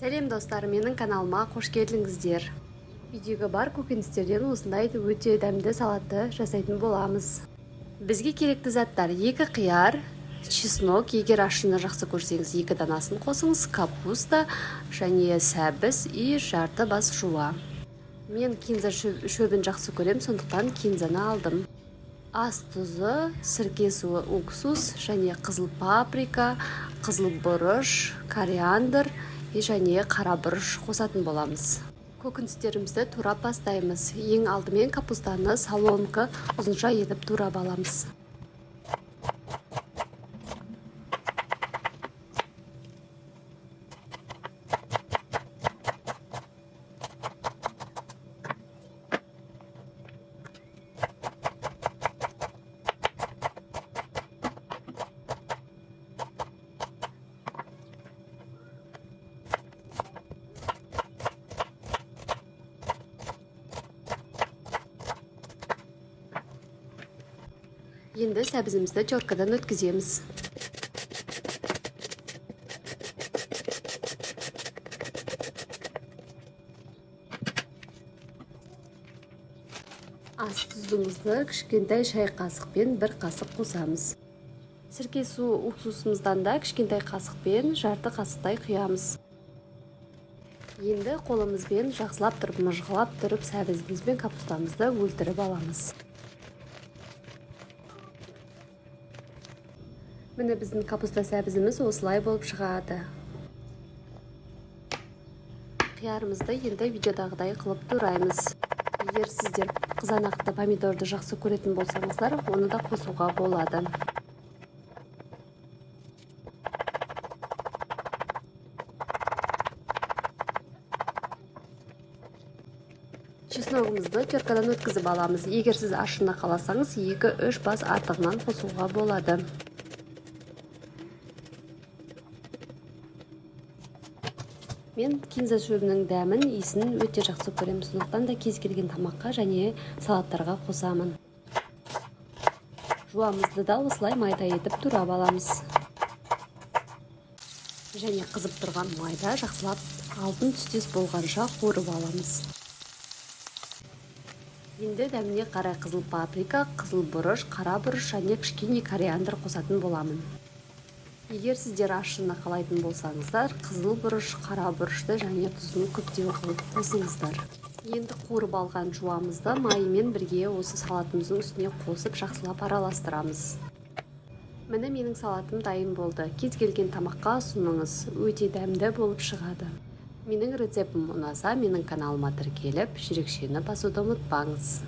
Сәлем достар, менің каналыма қош келдіңіздер. Видеоға бар көкөністерден осындай өте дәмді салатты жасайтын боламыз. Бізге керекті заттар: 2 қияр, чеснок, егер ашыны жақсы көрсеңіз 2 данасын қосыңыз, капуста және сәбіз и жарты бас жуа. Мен кинза шөбін жақсы көрем, сондықтан кинзаны алдым. Ас тұзы, сірке суы, уксус және қызыл паприка, қызыл бұрыш, кориандр және қара бұрыш қосатын боламыз. Көкөністерімізді турап бастаймыз. Ең алдымен капустаны соломка ұзынша етіп турап аламыз. Енді сәбізімізді теркадан өткіземіз. Ас тұзымызды кішкентай шай қасықпен 1 қасық қосамыз. Сірке су уксусымыздан да кішкентай қасықпен жарты қасықтай құямыз. Енді қолымызбен жақсылап тұрып, мыжғылап тұрып, сәбізіміз бен капустамызды өлтіріп аламыз. Міне біздің капуста сәбізіміз осылай болып шығады. Қиярымызды енді видеодағыдай қылып тураймыз. Егер сіздер қызанақты помидорды жақсы көретін болсаңыздар, оны да қосуға болады. Чесногымызды теркадан өткізіп аламыз. Егер сіз ашына қаласаңыз, 2-3 бас артығынан қосуға болады. Мен кинза шөбінің дәмін, иісін өте жақсы көремін, сондықтан да кез келген тамаққа және салаттарға қосамын. Жуамызды да осылай майда етіп турап аламыз. Және қызып тұрған майда жақсылап алтын түстес болғанша қуырып аламыз. Енді дәміне қарай қызыл паприка, қызыл бұрыш, қара бұрыш және кішкене кориандр қосатын боламын. Егер сіздер ашыны қалайтын болсаңыздар, қызыл бұрыш, қара бұрышты және тұзын көптеу қылып қосыңыздар. Енді қуырып алған жуамызды майымен бірге осы салатымыздың үстіне қосып жақсылап араластырамыз. Міне менің салатым дайын болды. Кез келген тамаққа ұсыныңыз, өте дәмді болып шығады. Менің рецептім ұнаса, менің каналыма тіркеліп, жүрекшені басуды ұмытпаңыз.